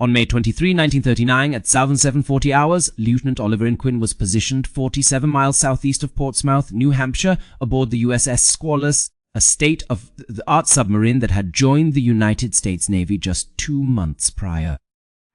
On May 23, 1939, at 7:40 hours, Lieutenant Oliver Inquin was positioned 47 miles southeast of Portsmouth, New Hampshire, aboard the USS Squalus, a state-of-the-art submarine that had joined the United States Navy just 2 months prior.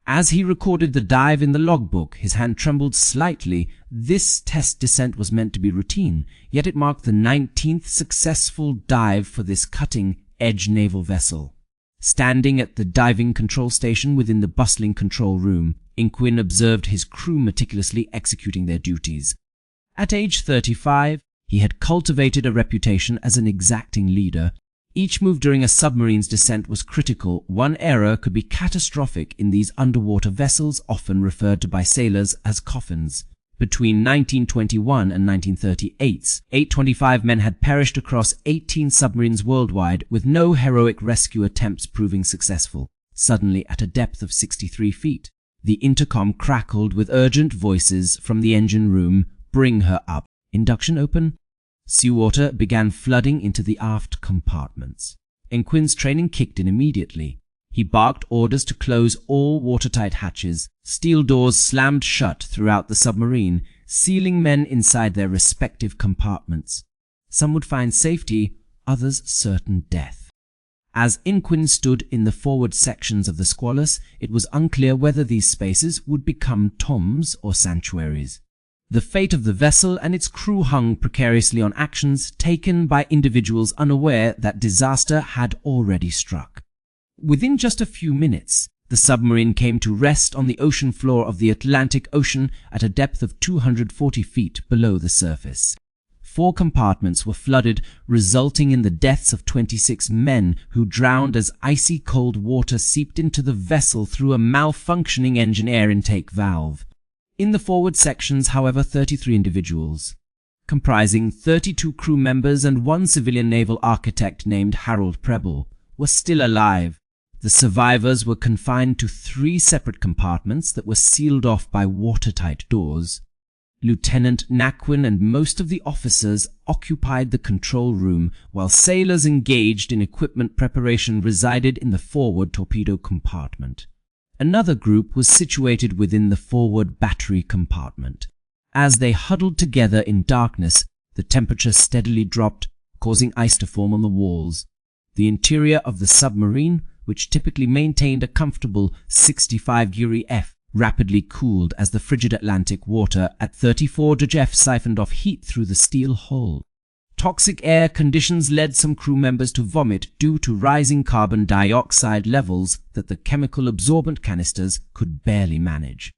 As he recorded the dive in the logbook, his hand trembled slightly. This test descent was meant to be routine, yet it marked the 19th successful dive for this cutting-edge naval vessel. Standing at the diving control station within the bustling control room, Inquin observed his crew meticulously executing their duties. At age 35, he had cultivated a reputation as an exacting leader. Each move during a submarine's descent was critical. One error could be catastrophic in these underwater vessels, often referred to by sailors as coffins. Between 1921 and 1938, 825 men had perished across 18 submarines worldwide, with no heroic rescue attempts proving successful. Suddenly, at a depth of 63 feet, the intercom crackled with urgent voices from the engine room. "Bring her up. Induction open." Seawater began flooding into the aft compartments. Inquin's training kicked in immediately. He barked orders to close all watertight hatches. Steel doors slammed shut throughout the submarine, sealing men inside their respective compartments. Some would find safety, others certain death. As Inquin stood in the forward sections of the Squalus, it was unclear whether these spaces would become tombs or sanctuaries. The fate of the vessel and its crew hung precariously on actions taken by individuals unaware that disaster had already struck. Within just a few minutes, the submarine came to rest on the ocean floor of the Atlantic Ocean at a depth of 240 feet below the surface. 4 compartments were flooded, resulting in the deaths of 26 men who drowned as icy cold water seeped into the vessel through a malfunctioning engine air intake valve. In the forward sections, however, 33 individuals, comprising 32 crew members and 1 civilian naval architect named Harold Preble, were still alive. The survivors were confined to 3 separate compartments that were sealed off by watertight doors. Lieutenant Naquin and most of the officers occupied the control room, while sailors engaged in equipment preparation resided in the forward torpedo compartment. Another group was situated within the forward battery compartment. As they huddled together in darkness, the temperature steadily dropped, causing ice to form on the walls. The interior of the submarine, which typically maintained a comfortable 65 degree F, rapidly cooled as the frigid Atlantic water at 34 degree F siphoned off heat through the steel hull. Toxic air conditions led some crew members to vomit due to rising carbon dioxide levels that the chemical absorbent canisters could barely manage.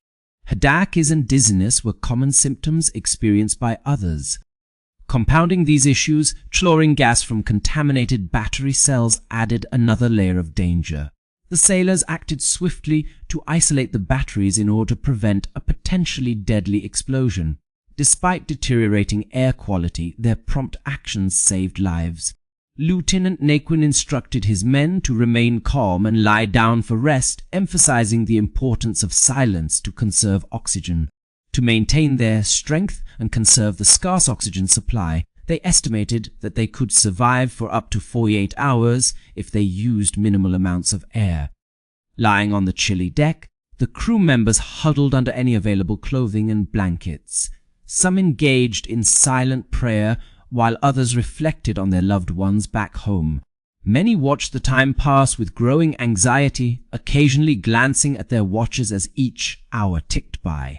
Headaches and dizziness were common symptoms experienced by others. Compounding these issues, chlorine gas from contaminated battery cells added another layer of danger. The sailors acted swiftly to isolate the batteries in order to prevent a potentially deadly explosion. Despite deteriorating air quality, their prompt actions saved lives. Lieutenant Naquin instructed his men to remain calm and lie down for rest, emphasizing the importance of silence to conserve oxygen. To maintain their strength and conserve the scarce oxygen supply, they estimated that they could survive for up to 48 hours if they used minimal amounts of air. Lying on the chilly deck, the crew members huddled under any available clothing and blankets. Some engaged in silent prayer, while others reflected on their loved ones back home. Many watched the time pass with growing anxiety, occasionally glancing at their watches as each hour ticked by.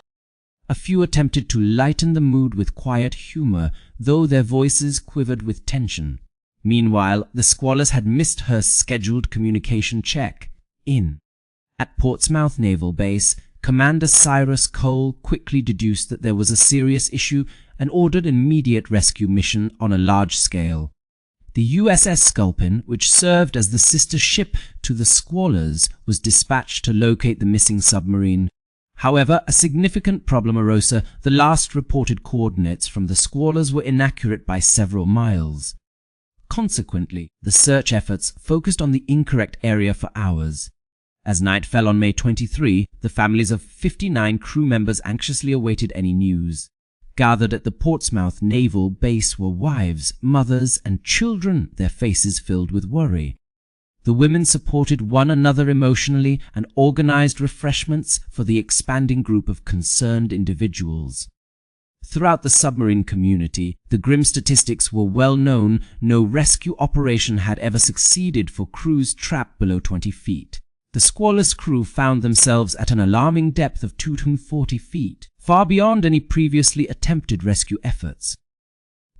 A few attempted to lighten the mood with quiet humor, though their voices quivered with tension. Meanwhile, the Squalus had missed her scheduled communication check-in. At Portsmouth Naval Base, Commander Cyrus Cole quickly deduced that there was a serious issue and ordered an immediate rescue mission on a large scale. The USS Sculpin, which served as the sister ship to the Squalus, was dispatched to locate the missing submarine. However, a significant problem arose. The last reported coordinates from the Squalus were inaccurate by several miles. Consequently, the search efforts focused on the incorrect area for hours. As night fell on May 23, the families of 59 crew members anxiously awaited any news. Gathered at the Portsmouth Naval Base were wives, mothers, and children, their faces filled with worry. The women supported one another emotionally and organized refreshments for the expanding group of concerned individuals. Throughout the submarine community, the grim statistics were well known. No rescue operation had ever succeeded for crews trapped below 20 feet. The Squalus crew found themselves at an alarming depth of 240 feet, far beyond any previously attempted rescue efforts.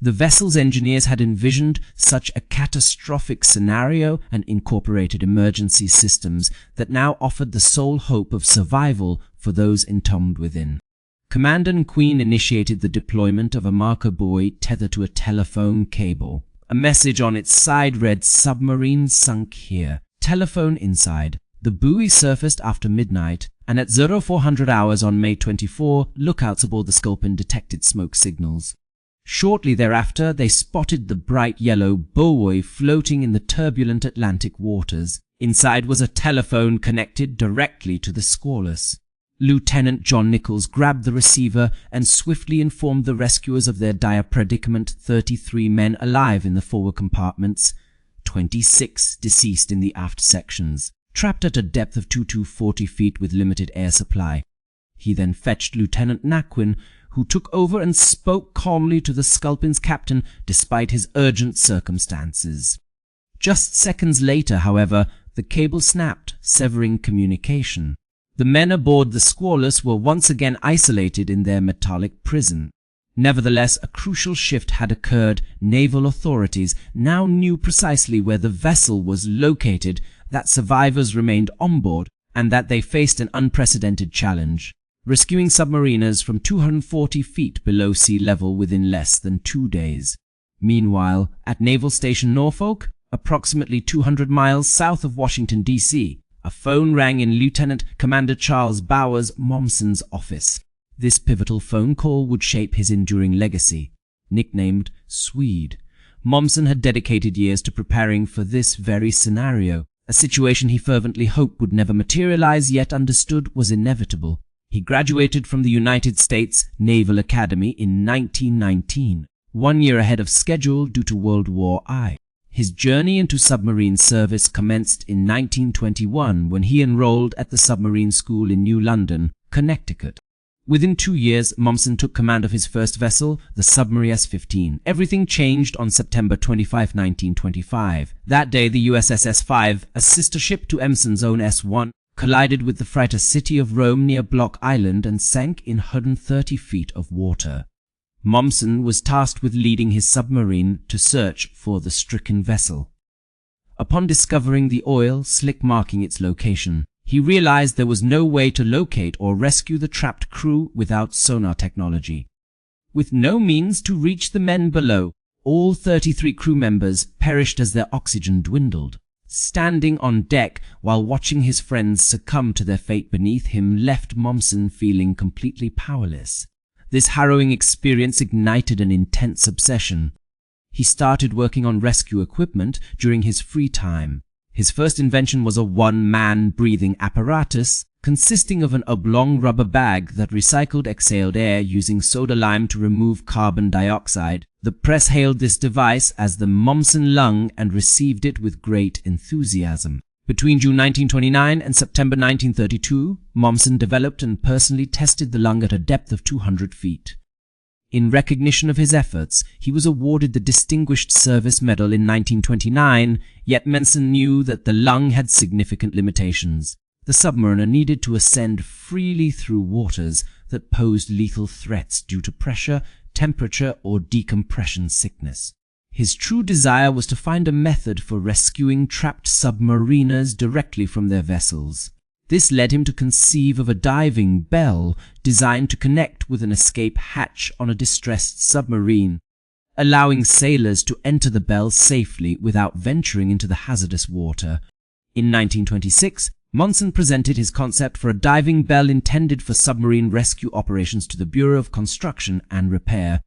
The vessel's engineers had envisioned such a catastrophic scenario and incorporated emergency systems that now offered the sole hope of survival for those entombed within. Commander and Queen initiated the deployment of a marker buoy tethered to a telephone cable. A message on its side read, "Submarine sunk here. Telephone inside." The buoy surfaced after midnight, and at 0400 hours on May 24, lookouts aboard the Sculpin detected smoke signals. Shortly thereafter, they spotted the bright yellow buoy floating in the turbulent Atlantic waters. Inside was a telephone connected directly to the Squalus. Lieutenant John Nichols grabbed the receiver and swiftly informed the rescuers of their dire predicament: 33 men alive in the forward compartments, 26 deceased in the aft sections, trapped at a depth of 240 feet with limited air supply. He then fetched Lieutenant Naquin, who took over and spoke calmly to the Sculpin's captain despite his urgent circumstances. Just seconds later, however, the cable snapped, severing communication. The men aboard the Squalus were once again isolated in their metallic prison. Nevertheless, a crucial shift had occurred. Naval authorities now knew precisely where the vessel was located, that survivors remained on board, and that they faced an unprecedented challenge: rescuing submariners from 240 feet below sea level within less than 2 days. Meanwhile, at Naval Station Norfolk, approximately 200 miles south of Washington, D.C., a phone rang in Lieutenant Commander Charles Bowers Momsen's office. This pivotal phone call would shape his enduring legacy. Nicknamed Swede, Momsen had dedicated years to preparing for this very scenario, a situation he fervently hoped would never materialize, yet understood was inevitable. He graduated from the United States Naval Academy in 1919, 1 year ahead of schedule due to World War I. His journey into submarine service commenced in 1921 when he enrolled at the Submarine School in New London, Connecticut. Within 2 years, Momsen took command of his first vessel, the Submarine S-15. Everything changed on September 25, 1925. That day, the USS S-5, a sister ship to Momsen's own S-1, collided with the freighter City of Rome near Block Island and sank in 130 feet of water. Momsen was tasked with leading his submarine to search for the stricken vessel. Upon discovering the oil slick marking its location, he realized there was no way to locate or rescue the trapped crew without sonar technology. With no means to reach the men below, all 33 crew members perished as their oxygen dwindled. Standing on deck while watching his friends succumb to their fate beneath him left Momsen feeling completely powerless. This harrowing experience ignited an intense obsession. He started working on rescue equipment during his free time. His first invention was a one-man breathing apparatus consisting of an oblong rubber bag that recycled exhaled air using soda lime to remove carbon dioxide. The press hailed this device as the Momsen lung and received it with great enthusiasm. Between June 1929 and September 1932, Momsen developed and personally tested the lung at a depth of 200 feet. In recognition of his efforts, he was awarded the Distinguished Service Medal in 1929, yet Momsen knew that the lung had significant limitations. The submariner needed to ascend freely through waters that posed lethal threats due to pressure, temperature, or decompression sickness. His true desire was to find a method for rescuing trapped submariners directly from their vessels. This led him to conceive of a diving bell designed to connect with an escape hatch on a distressed submarine, allowing sailors to enter the bell safely without venturing into the hazardous water. In 1926, Momsen presented his concept for a diving bell intended for submarine rescue operations to the Bureau of Construction and Repair.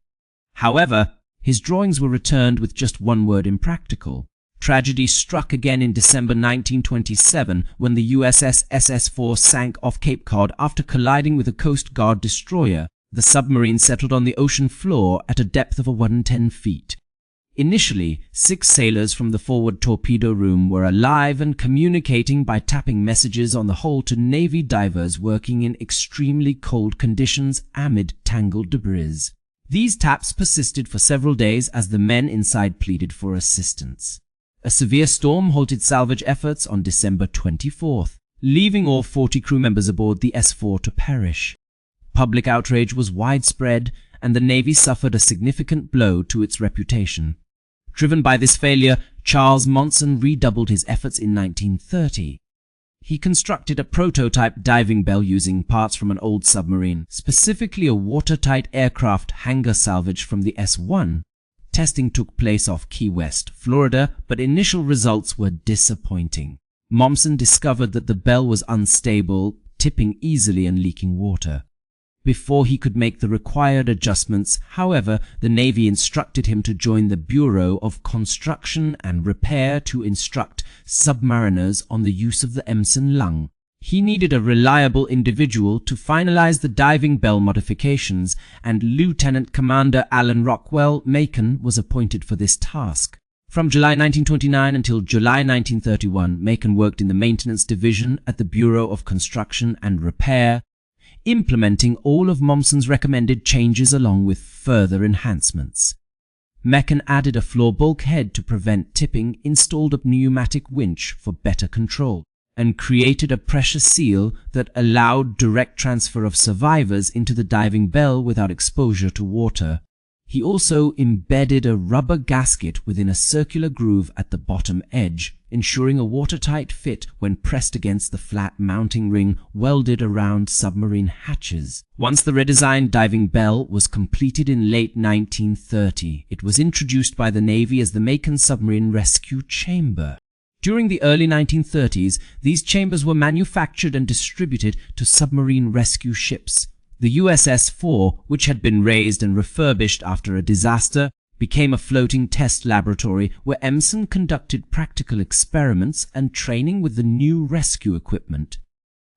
However, his drawings were returned with just one word: impractical. Tragedy struck again in December 1927 when the USS SS-4 sank off Cape Cod after colliding with a Coast Guard destroyer. The submarine settled on the ocean floor at a depth of 110 feet. Initially, 6 sailors from the forward torpedo room were alive and communicating by tapping messages on the hull to Navy divers working in extremely cold conditions amid tangled debris. These taps persisted for several days as the men inside pleaded for assistance. A severe storm halted salvage efforts on December 24th, leaving all 40 crew members aboard the S4 to perish. Public outrage was widespread, and the Navy suffered a significant blow to its reputation. Driven by this failure, Charles Momsen redoubled his efforts in 1930. He constructed a prototype diving bell using parts from an old submarine, specifically a watertight aircraft hangar salvage from the S1. Testing took place off Key West, Florida, but initial results were disappointing. Momsen discovered that the bell was unstable, tipping easily and leaking water. Before he could make the required adjustments, however, the Navy instructed him to join the Bureau of Construction and Repair to instruct submariners on the use of the Momsen lung. He needed a reliable individual to finalize the diving bell modifications, and Lieutenant Commander Alan Rockwell Macon was appointed for this task. From July 1929 until July 1931, Macon worked in the maintenance division at the Bureau of Construction and Repair, implementing all of Momsen's recommended changes along with further enhancements. Macon added a floor bulkhead to prevent tipping, installed a pneumatic winch for better control, and created a pressure seal that allowed direct transfer of survivors into the diving bell without exposure to water. He also embedded a rubber gasket within a circular groove at the bottom edge, ensuring a watertight fit when pressed against the flat mounting ring welded around submarine hatches. Once the redesigned diving bell was completed in late 1930, it was introduced by the Navy as the Macon Submarine Rescue Chamber. During the early 1930s, these chambers were manufactured and distributed to submarine rescue ships. The USS 4, which had been raised and refurbished after a disaster, became a floating test laboratory where Momsen conducted practical experiments and training with the new rescue equipment.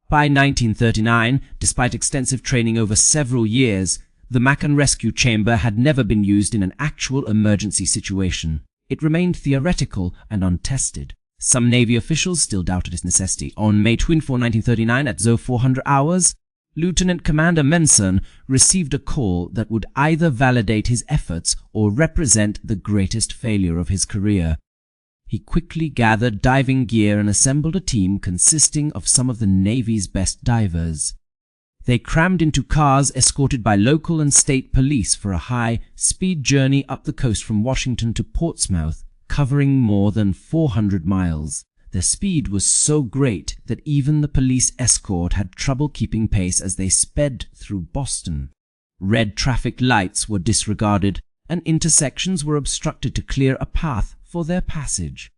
By 1939, despite extensive training over several years, the Macon Rescue Chamber had never been used in an actual emergency situation. It remained theoretical and untested. Some Navy officials still doubted its necessity. On May 24, 1939, at 0400 hours, Lieutenant Commander Momsen received a call that would either validate his efforts or represent the greatest failure of his career. He quickly gathered diving gear and assembled a team consisting of some of the Navy's best divers. They crammed into cars escorted by local and state police for a high-speed journey up the coast from Washington to Portsmouth, covering more than 400 miles. Their speed was so great that even the police escort had trouble keeping pace as they sped through Boston. Red traffic lights were disregarded, and intersections were obstructed to clear a path for their passage.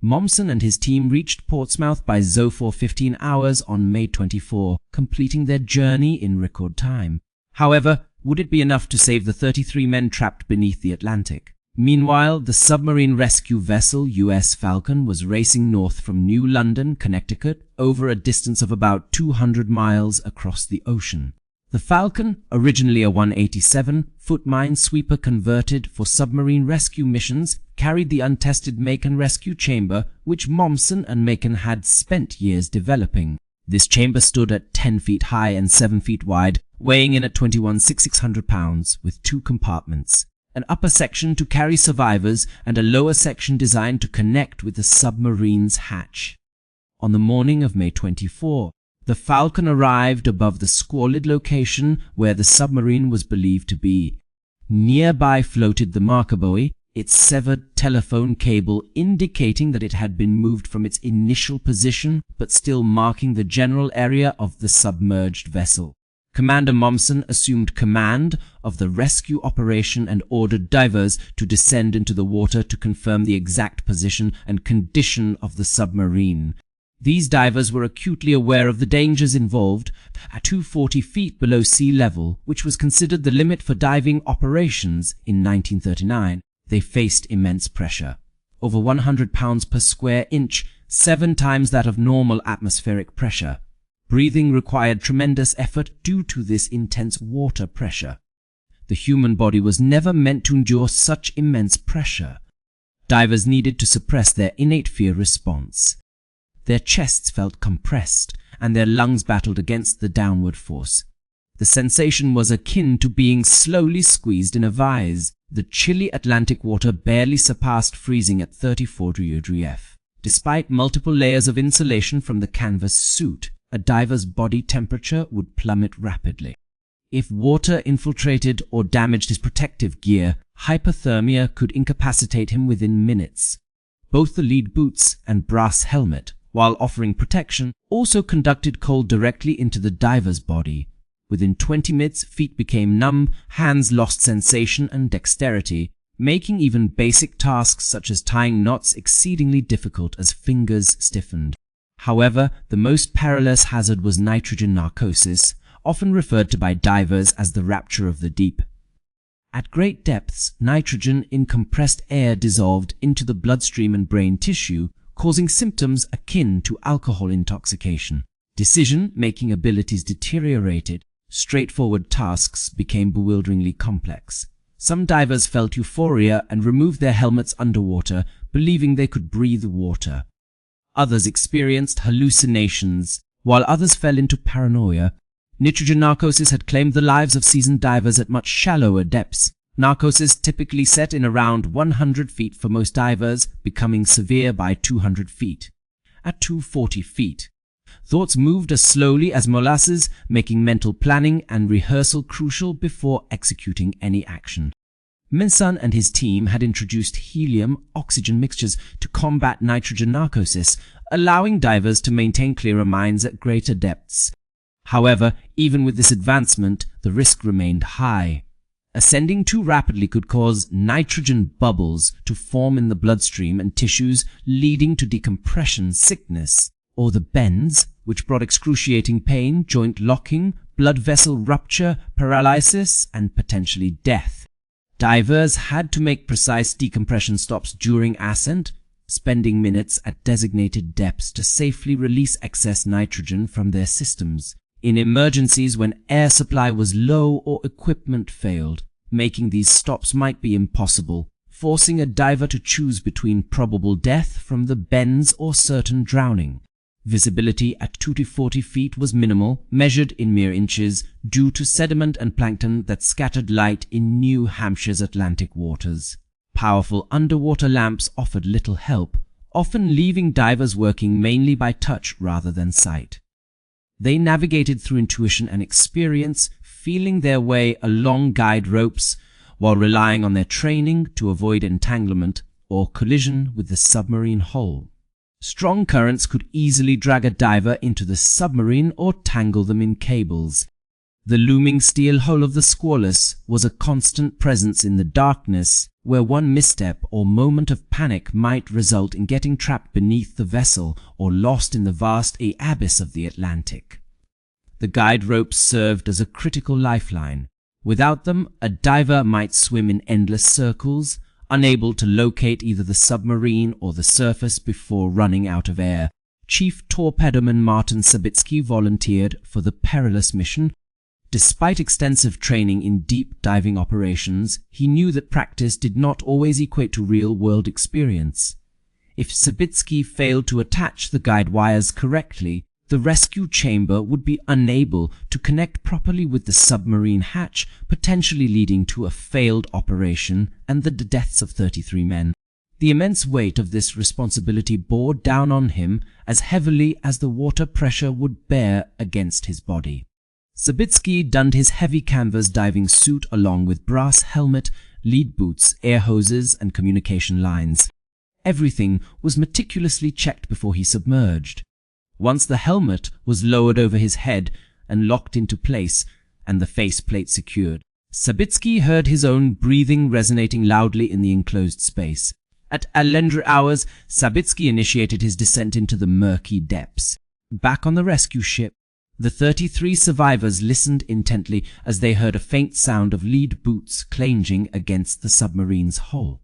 Momsen and his team reached Portsmouth by 04:15 hours on May 24, completing their journey in record time. However, would it be enough to save the 33 men trapped beneath the Atlantic? Meanwhile, the submarine rescue vessel US Falcon was racing north from New London, Connecticut, over a distance of about 200 miles across the ocean. The Falcon, originally a 187-foot minesweeper converted for submarine rescue missions, carried the untested Macon Rescue Chamber, which Momsen and Macon had spent years developing. This chamber stood at 10 feet high and 7 feet wide, weighing in at 21,600 pounds, with 2 compartments. An upper section to carry survivors and a lower section designed to connect with the submarine's hatch. On the morning of May 24, the Falcon arrived above the squalid location where the submarine was believed to be. Nearby floated the marker buoy, its severed telephone cable indicating that it had been moved from its initial position but still marking the general area of the submerged vessel. Commander Momsen assumed command of the rescue operation and ordered divers to descend into the water to confirm the exact position and condition of the submarine. These divers were acutely aware of the dangers involved. At 240 feet below sea level, which was considered the limit for diving operations in 1939, they faced immense pressure. Over 100 pounds per square inch, 7 times that of normal atmospheric pressure. Breathing required tremendous effort due to this intense water pressure. The human body was never meant to endure such immense pressure. Divers needed to suppress their innate fear response. Their chests felt compressed, and their lungs battled against the downward force. The sensation was akin to being slowly squeezed in a vise. The chilly Atlantic water barely surpassed freezing at 34 degrees F. Despite multiple layers of insulation from the canvas suit, a diver's body temperature would plummet rapidly. If water infiltrated or damaged his protective gear, hypothermia could incapacitate him within minutes. Both the lead boots and brass helmet, while offering protection, also conducted cold directly into the diver's body. Within 20 minutes, feet became numb, hands lost sensation and dexterity, making even basic tasks such as tying knots exceedingly difficult as fingers stiffened. However, the most perilous hazard was nitrogen narcosis, often referred to by divers as the rapture of the deep. At great depths, nitrogen in compressed air dissolved into the bloodstream and brain tissue, causing symptoms akin to alcohol intoxication. Decision-making abilities deteriorated. Straightforward tasks became bewilderingly complex. Some divers felt euphoria and removed their helmets underwater, believing they could breathe water. Others experienced hallucinations, while others fell into paranoia. Nitrogen narcosis had claimed the lives of seasoned divers at much shallower depths. Narcosis typically set in around 100 feet for most divers, becoming severe by 200 feet. At 240 feet, thoughts moved as slowly as molasses, making mental planning and rehearsal crucial before executing any action. Momsen and his team had introduced helium-oxygen mixtures to combat nitrogen narcosis, allowing divers to maintain clearer minds at greater depths. However, even with this advancement, the risk remained high. Ascending too rapidly could cause nitrogen bubbles to form in the bloodstream and tissues, leading to decompression sickness, or the bends, which brought excruciating pain, joint locking, blood vessel rupture, paralysis, and potentially death. Divers had to make precise decompression stops during ascent, spending minutes at designated depths to safely release excess nitrogen from their systems. In emergencies when air supply was low or equipment failed, making these stops might be impossible, forcing a diver to choose between probable death from the bends or certain drowning. Visibility at 2 to 40 feet was minimal, measured in mere inches, due to sediment and plankton that scattered light in New Hampshire's Atlantic waters. Powerful underwater lamps offered little help, often leaving divers working mainly by touch rather than sight. They navigated through intuition and experience, feeling their way along guide ropes while relying on their training to avoid entanglement or collision with the submarine hull. Strong currents could easily drag a diver into the submarine or tangle them in cables. The looming steel hull of the Squalus was a constant presence in the darkness, where one misstep or moment of panic might result in getting trapped beneath the vessel or lost in the vast abyss of the Atlantic. The guide ropes served as a critical lifeline. Without them, a diver might swim in endless circles, unable to locate either the submarine or the surface before running out of air. Chief Torpedoman Martin Sabitsky volunteered for the perilous mission. Despite extensive training in deep diving operations, he knew that practice did not always equate to real-world experience. If Sabitsky failed to attach the guide wires correctly, the rescue chamber would be unable to connect properly with the submarine hatch, potentially leading to a failed operation and the deaths of 33 men. The immense weight of this responsibility bore down on him as heavily as the water pressure would bear against his body. Sabitsky donned his heavy canvas diving suit along with brass helmet, lead boots, air hoses, and communication lines. Everything was meticulously checked before he submerged. Once the helmet was lowered over his head and locked into place, and the faceplate secured, Sabitsky heard his own breathing resonating loudly in the enclosed space. At Alendra hours, Sabitsky initiated his descent into the murky depths. Back on the rescue ship, the 33 survivors listened intently as they heard a faint sound of lead boots clanging against the submarine's hull.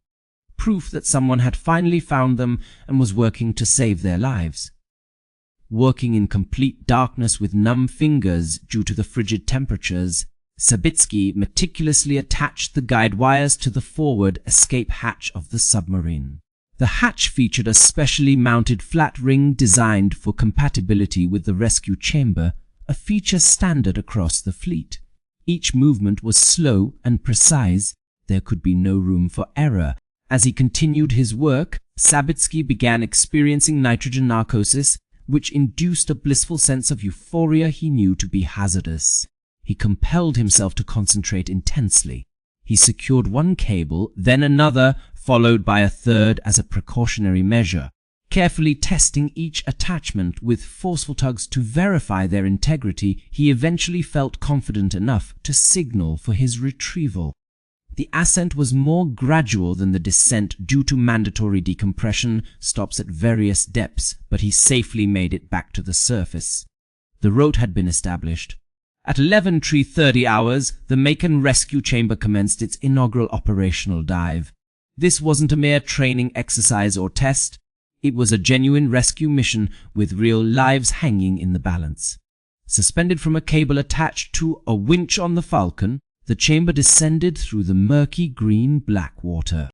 Proof that someone had finally found them and was working to save their lives. Working in complete darkness with numb fingers due to the frigid temperatures, Sabitsky meticulously attached the guide wires to the forward escape hatch of the submarine. The hatch featured a specially mounted flat ring designed for compatibility with the rescue chamber, a feature standard across the fleet. Each movement was slow and precise. There could be no room for error. As he continued his work, Sabitsky began experiencing nitrogen narcosis, which induced a blissful sense of euphoria he knew to be hazardous. He compelled himself to concentrate intensely. He secured one cable, then another, followed by a third as a precautionary measure, carefully testing each attachment with forceful tugs to verify their integrity. He eventually felt confident enough to signal for his retrieval. The ascent was more gradual than the descent due to mandatory decompression stops at various depths, but he safely made it back to the surface. The road had been established. At 11:30 hours, the Macon rescue chamber commenced its inaugural operational dive. This wasn't a mere training exercise or test. It was a genuine rescue mission with real lives hanging in the balance. Suspended from a cable attached to a winch on the Falcon, the chamber descended through the murky green-black water.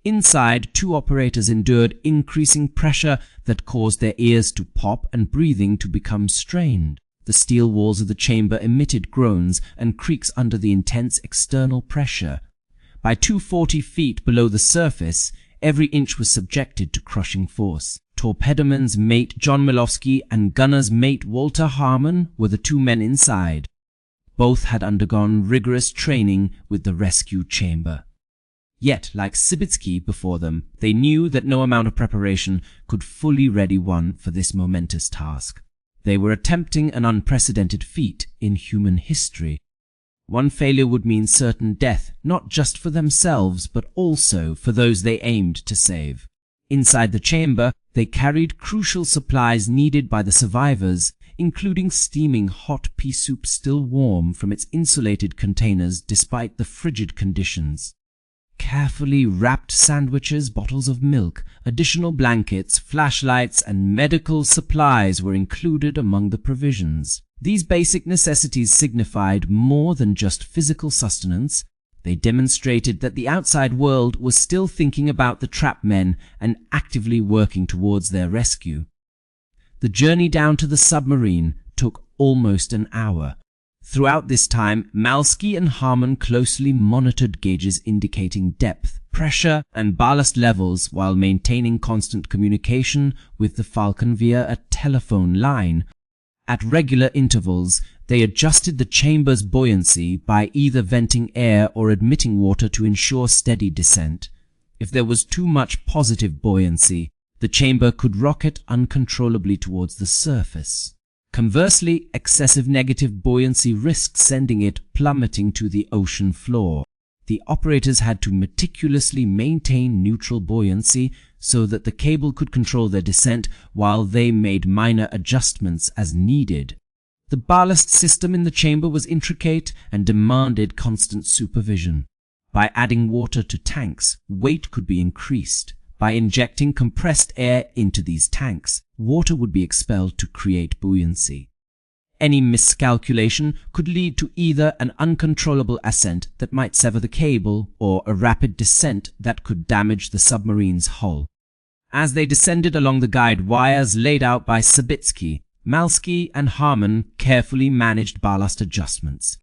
Inside, two operators endured increasing pressure that caused their ears to pop and breathing to become strained. The steel walls of the chamber emitted groans and creaks under the intense external pressure. By 240 feet below the surface, every inch was subjected to crushing force. Torpedoman's mate John Milowski and gunner's mate Walter Harmon were the two men inside. Both had undergone rigorous training with the rescue chamber. Yet, like Sabitsky before them, they knew that no amount of preparation could fully ready one for this momentous task. They were attempting an unprecedented feat in human history. One failure would mean certain death, not just for themselves, but also for those they aimed to save. Inside the chamber, they carried crucial supplies needed by the survivors, including steaming hot pea soup still warm from its insulated containers despite the frigid conditions. Carefully wrapped sandwiches, bottles of milk, additional blankets, flashlights, and medical supplies were included among the provisions. These basic necessities signified more than just physical sustenance. They demonstrated that the outside world was still thinking about the trapped men and actively working towards their rescue. The journey down to the submarine took almost an hour. Throughout this time, Milowski and Harmon closely monitored gauges indicating depth, pressure, and ballast levels while maintaining constant communication with the Falcon via a telephone line. At regular intervals, they adjusted the chamber's buoyancy by either venting air or admitting water to ensure steady descent. If there was too much positive buoyancy, the chamber could rocket uncontrollably towards the surface. Conversely, excessive negative buoyancy risked sending it plummeting to the ocean floor. The operators had to meticulously maintain neutral buoyancy so that the cable could control their descent while they made minor adjustments as needed. The ballast system in the chamber was intricate and demanded constant supervision. By adding water to tanks, weight could be increased. By injecting compressed air into these tanks, water would be expelled to create buoyancy. Any miscalculation could lead to either an uncontrollable ascent that might sever the cable or a rapid descent that could damage the submarine's hull. As they descended along the guide wires laid out by Sabitsky, Milowski and Harmon carefully managed ballast adjustments.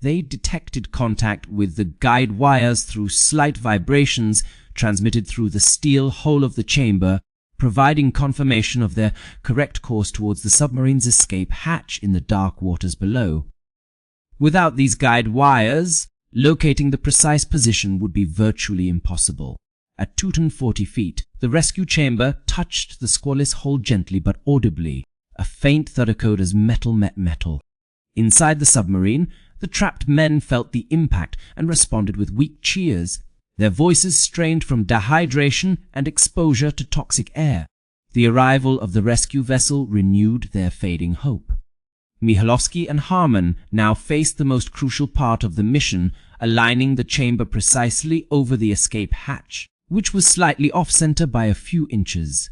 They detected contact with the guide wires through slight vibrations transmitted through the steel hull of the chamber, providing confirmation of their correct course towards the submarine's escape hatch in the dark waters below. Without these guide wires, locating the precise position would be virtually impossible. At 240 feet, the rescue chamber touched the Squalus hull gently but audibly. A faint thud echoed as metal met metal. Inside the submarine, the trapped men felt the impact and responded with weak cheers. Their voices strained from dehydration and exposure to toxic air. The arrival of the rescue vessel renewed their fading hope. Milowski and Harmon now faced the most crucial part of the mission, aligning the chamber precisely over the escape hatch, which was slightly off-center by a few inches.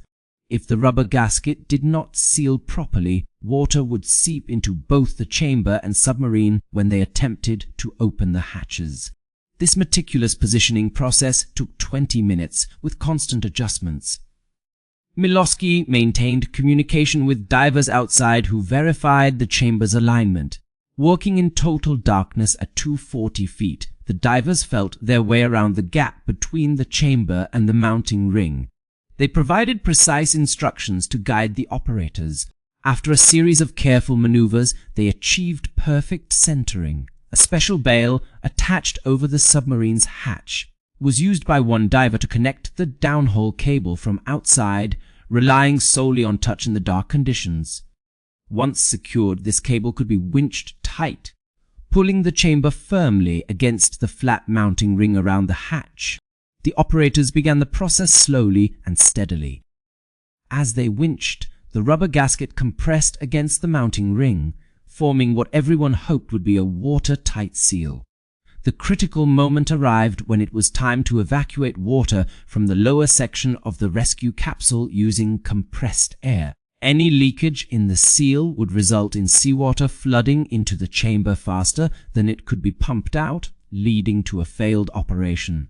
If the rubber gasket did not seal properly, Water would seep into both the chamber and submarine when they attempted to open the hatches. This meticulous positioning process took 20 minutes with constant adjustments. Milowski maintained communication with divers outside who verified the chamber's alignment. Working in total darkness at 240 feet, the divers felt their way around the gap between the chamber and the mounting ring. They provided precise instructions to guide the operators. After a series of careful maneuvers, they achieved perfect centering. A special bail attached over the submarine's hatch was used by one diver to connect the downhole cable from outside, relying solely on touch in the dark conditions. Once secured, this cable could be winched tight, pulling the chamber firmly against the flat mounting ring around the hatch. The operators began the process slowly and steadily. As they winched, the rubber gasket compressed against the mounting ring, forming what everyone hoped would be a watertight seal. The critical moment arrived when it was time to evacuate water from the lower section of the rescue capsule using compressed air. Any leakage in the seal would result in seawater flooding into the chamber faster than it could be pumped out, leading to a failed operation.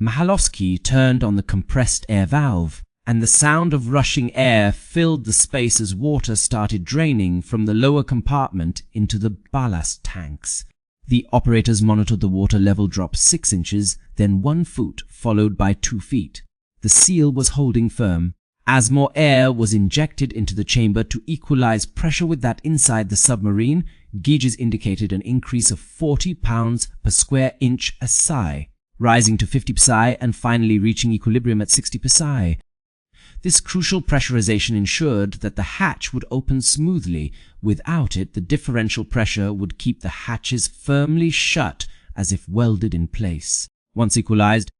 Milowski turned on the compressed air valve, and the sound of rushing air filled the space as water started draining from the lower compartment into the ballast tanks. The operators monitored the water level drop 6 inches, then 1 foot, followed by 2 feet. The seal was holding firm. As more air was injected into the chamber to equalize pressure with that inside the submarine, gauges indicated an increase of 40 pounds per square inch a psi, rising to 50 psi and finally reaching equilibrium at 60 psi. This crucial pressurization ensured that the hatch would open smoothly. Without it, the differential pressure would keep the hatches firmly shut as if welded in place. Once equalized,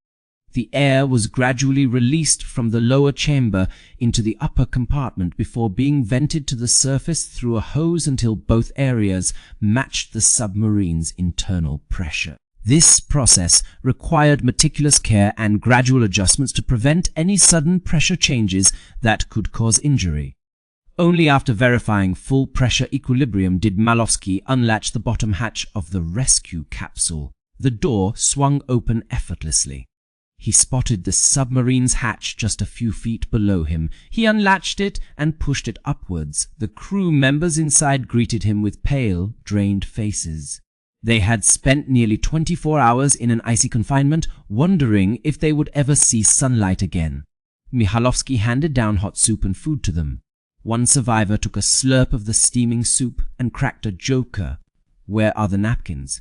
the air was gradually released from the lower chamber into the upper compartment before being vented to the surface through a hose until both areas matched the submarine's internal pressure. This process required meticulous care and gradual adjustments to prevent any sudden pressure changes that could cause injury. Only after verifying full pressure equilibrium did Milowski unlatch the bottom hatch of the rescue capsule. The door swung open effortlessly. He spotted the submarine's hatch just a few feet below him. He unlatched it and pushed it upwards. The crew members inside greeted him with pale, drained faces. They had spent nearly 24 hours in an icy confinement, wondering if they would ever see sunlight again. Milowski handed down hot soup and food to them. One survivor took a slurp of the steaming soup and cracked a joker. "Where are the napkins?"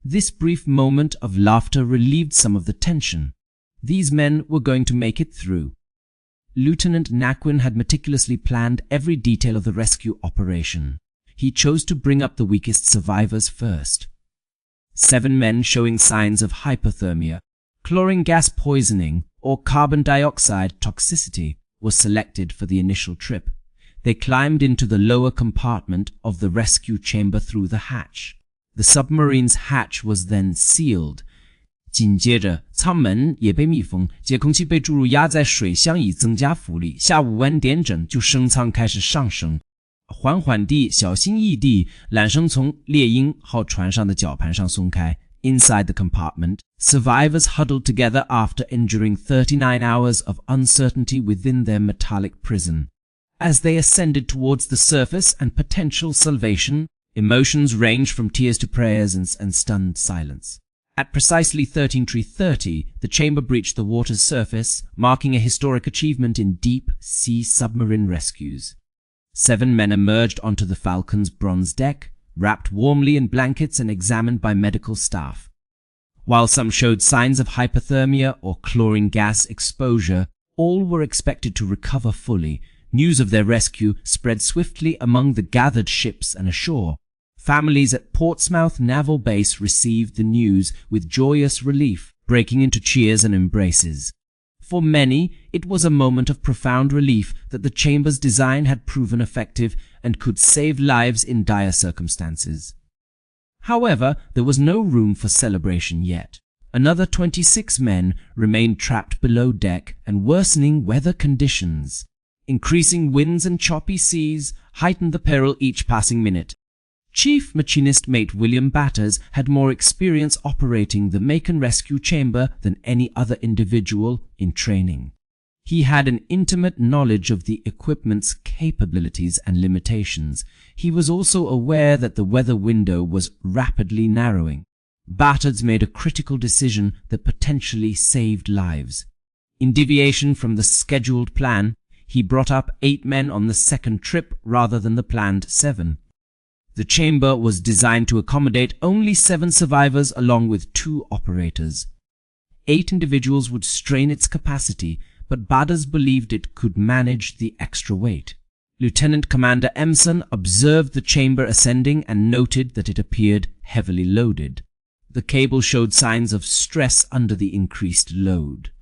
This brief moment of laughter relieved some of the tension. These men were going to make it through. Lieutenant Naquin had meticulously planned every detail of the rescue operation. He chose to bring up the weakest survivors first. 7 men showing signs of hypothermia, chlorine gas poisoning, or carbon dioxide toxicity were selected for the initial trip. They climbed into the lower compartment of the rescue chamber through the hatch. The submarine's hatch was then sealed. 紧接着，舱门也被密封，解空气被注入压在水箱以增加浮力。下午5点整，就升舱开始上升。缓缓地、小心翼翼地，缆绳从猎鹰号船上的绞盘上松开。Inside the compartment, survivors huddled together after enduring 39 hours of uncertainty within their metallic prison. As they ascended towards the surface and potential salvation, emotions ranged from tears to prayers and stunned silence. At precisely 13:30, the chamber breached the water's surface, marking a historic achievement in deep-sea submarine rescues. 7 men emerged onto the Falcon's bronze deck, wrapped warmly in blankets and examined by medical staff. While some showed signs of hypothermia or chlorine gas exposure, all were expected to recover fully. News of their rescue spread swiftly among the gathered ships and ashore. Families at Portsmouth Naval Base received the news with joyous relief, breaking into cheers and embraces. For many, it was a moment of profound relief that the chamber's design had proven effective and could save lives in dire circumstances. However, there was no room for celebration yet. Another 26 men remained trapped below deck and worsening weather conditions. Increasing winds and choppy seas heightened the peril each passing minute. Chief Machinist Mate William Batters had more experience operating the Macon rescue chamber than any other individual in training. He had an intimate knowledge of the equipment's capabilities and limitations. He was also aware that the weather window was rapidly narrowing. Batters made a critical decision that potentially saved lives. In deviation from the scheduled plan, he brought up 8 men on the second trip rather than the planned 7. The chamber was designed to accommodate only 7 survivors along with 2 operators. 8 individuals would strain its capacity, but Batters believed it could manage the extra weight. Lieutenant Commander Emson observed the chamber ascending and noted that it appeared heavily loaded. The cable showed signs of stress under the increased load.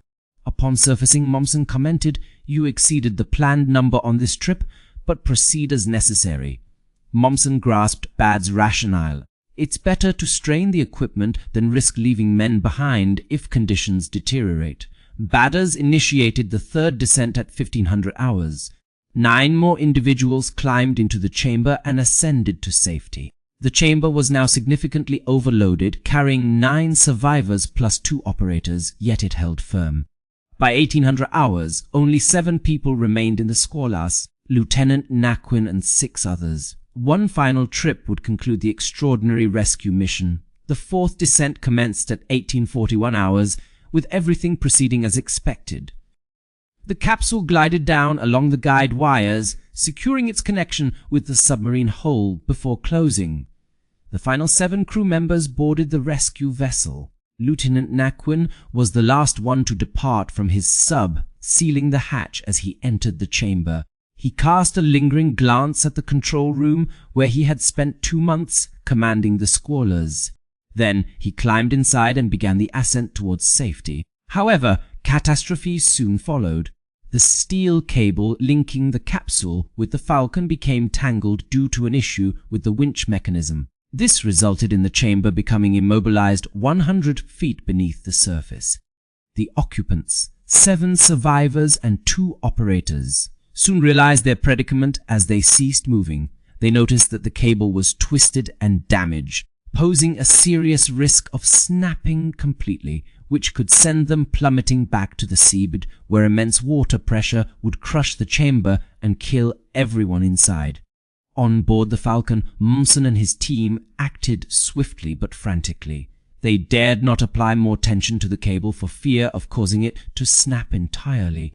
Upon surfacing, Momsen commented, "You exceeded the planned number on this trip, but proceed as necessary." Momsen grasped Bad's rationale. It's better to strain the equipment than risk leaving men behind if conditions deteriorate. Batters initiated the third descent at 1500 hours. 9 more individuals climbed into the chamber and ascended to safety. The chamber was now significantly overloaded, carrying 9 survivors plus 2 operators, yet it held firm. By 1800 hours, only 7 people remained in the Squalus, Lieutenant Naquin and 6 others. One final trip would conclude the extraordinary rescue mission. The 4th descent commenced at 1841 hours, with everything proceeding as expected. The capsule glided down along the guide wires, securing its connection with the submarine hull before closing. The final 7 crew members boarded the rescue vessel. Lieutenant Naquin was the last one to depart from his sub, sealing the hatch as he entered the chamber. He cast a lingering glance at the control room where he had spent 2 months commanding the Squalus. Then he climbed inside and began the ascent towards safety. However, catastrophe soon followed. The steel cable linking the capsule with the Falcon became tangled due to an issue with the winch mechanism. This resulted in the chamber becoming immobilized 100 feet beneath the surface. The occupants, 7 survivors and 2 operators, soon realized their predicament as they ceased moving. They noticed that the cable was twisted and damaged, posing a serious risk of snapping completely, which could send them plummeting back to the seabed, where immense water pressure would crush the chamber and kill everyone inside. On board the Falcon, Momsen and his team acted swiftly but frantically. They dared not apply more tension to the cable for fear of causing it to snap entirely.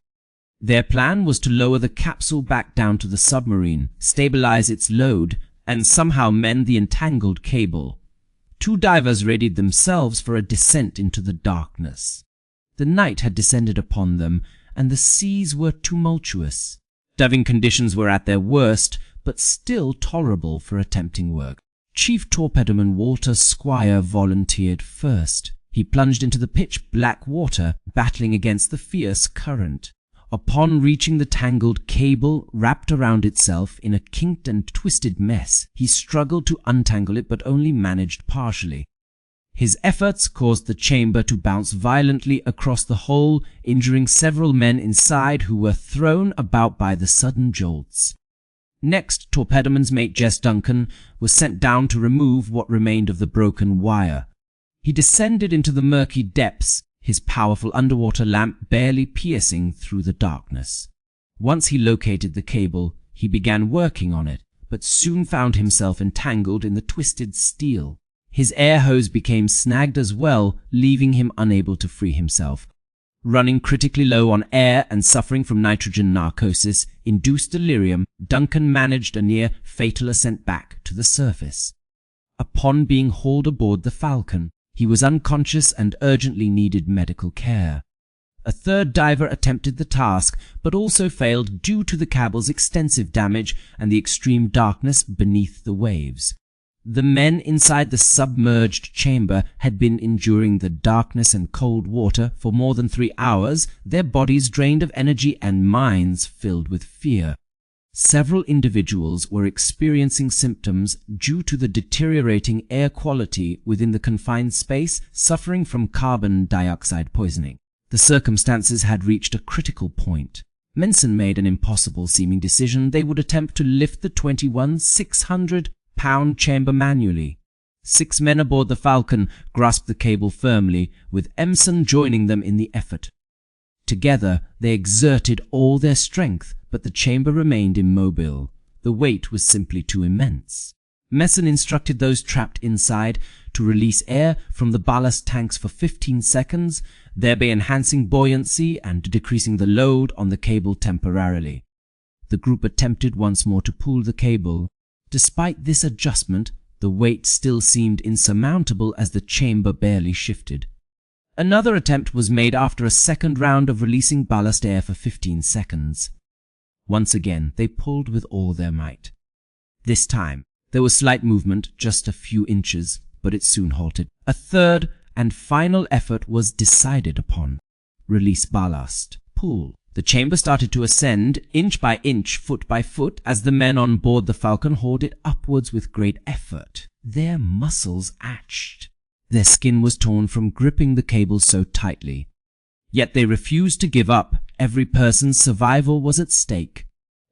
Their plan was to lower the capsule back down to the submarine, stabilize its load, and somehow mend the entangled cable. 2 divers readied themselves for a descent into the darkness. The night had descended upon them, and the seas were tumultuous. Diving conditions were at their worst, but still tolerable for attempting work. Chief Torpedoman Walter Squire volunteered first. He plunged into the pitch-black water, battling against the fierce current. Upon reaching the tangled cable wrapped around itself in a kinked and twisted mess, he struggled to untangle it but only managed partially. His efforts caused the chamber to bounce violently across the hull, injuring several men inside who were thrown about by the sudden jolts. Next, Torpedoman's mate Jess Duncan was sent down to remove what remained of the broken wire. He descended into the murky depths, his powerful underwater lamp barely piercing through the darkness. Once he located the cable, he began working on it, but soon found himself entangled in the twisted steel. His air hose became snagged as well, leaving him unable to free himself. Running critically low on air and suffering from nitrogen narcosis-induced delirium, Duncan managed a near-fatal ascent back to the surface. Upon being hauled aboard the Falcon, he was unconscious and urgently needed medical care. A 3rd diver attempted the task, but also failed due to the cable's extensive damage and the extreme darkness beneath the waves. The men inside the submerged chamber had been enduring the darkness and cold water for more than 3 hours, their bodies drained of energy and minds filled with fear. Several individuals were experiencing symptoms due to the deteriorating air quality within the confined space, suffering from carbon dioxide poisoning. The circumstances had reached a critical point. Momsen made an impossible-seeming decision. They would attempt to lift the 600-pound chamber manually. 6 men aboard the Falcon grasped the cable firmly, with Momsen joining them in the effort. Together, they exerted all their strength, but the chamber remained immobile. The weight was simply too immense. Momsen instructed those trapped inside to release air from the ballast tanks for 15 seconds, thereby enhancing buoyancy and decreasing the load on the cable temporarily. The group attempted once more to pull the cable. Despite this adjustment, the weight still seemed insurmountable as the chamber barely shifted. Another attempt was made after a second round of releasing ballast air for 15 seconds. Once again, they pulled with all their might. This time, there was slight movement, just a few inches, but it soon halted. A third and final effort was decided upon. Release ballast. Pull. The chamber started to ascend, inch by inch, foot by foot, as the men on board the Falcon hauled it upwards with great effort. Their muscles ached. Their skin was torn from gripping the cable so tightly. Yet they refused to give up. Every person's survival was at stake.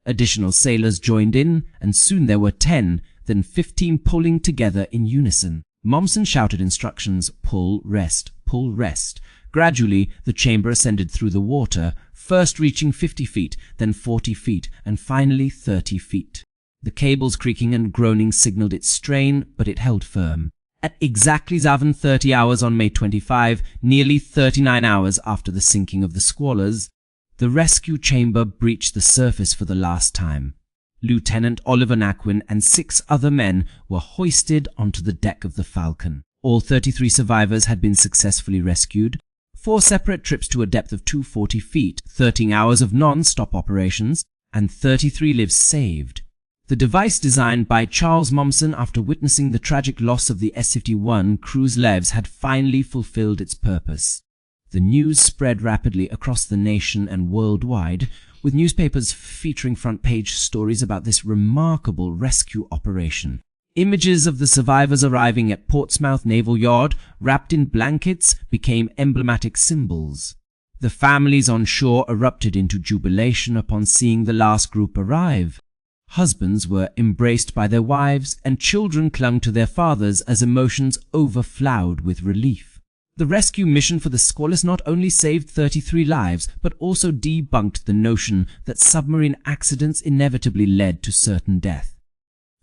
Additional sailors joined in, and soon there were 10, then 15 pulling together in unison. Momsen shouted instructions: pull, rest, pull, rest. Gradually, the chamber ascended through the water, first reaching 50 feet, then 40 feet, and finally 30 feet. The cables creaking and groaning signaled its strain, but it held firm. At exactly 7:30 hours on May 25, nearly 39 hours after the sinking of the Squalus, the rescue chamber breached the surface for the last time. Lieutenant Oliver Naquin and 6 other men were hoisted onto the deck of the Falcon. All 33 survivors had been successfully rescued. 4 separate trips to a depth of 240 feet, 13 hours of non-stop operations, and 33 lives saved. The device designed by Charles Momsen after witnessing the tragic loss of the S-51 cruise lives had finally fulfilled its purpose. The news spread rapidly across the nation and worldwide, with newspapers featuring front-page stories about this remarkable rescue operation. Images of the survivors arriving at Portsmouth Naval Yard, wrapped in blankets, became emblematic symbols. The families on shore erupted into jubilation upon seeing the last group arrive. Husbands were embraced by their wives, and children clung to their fathers as emotions overflowed with relief. The rescue mission for the Squalus not only saved 33 lives, but also debunked the notion that submarine accidents inevitably led to certain death.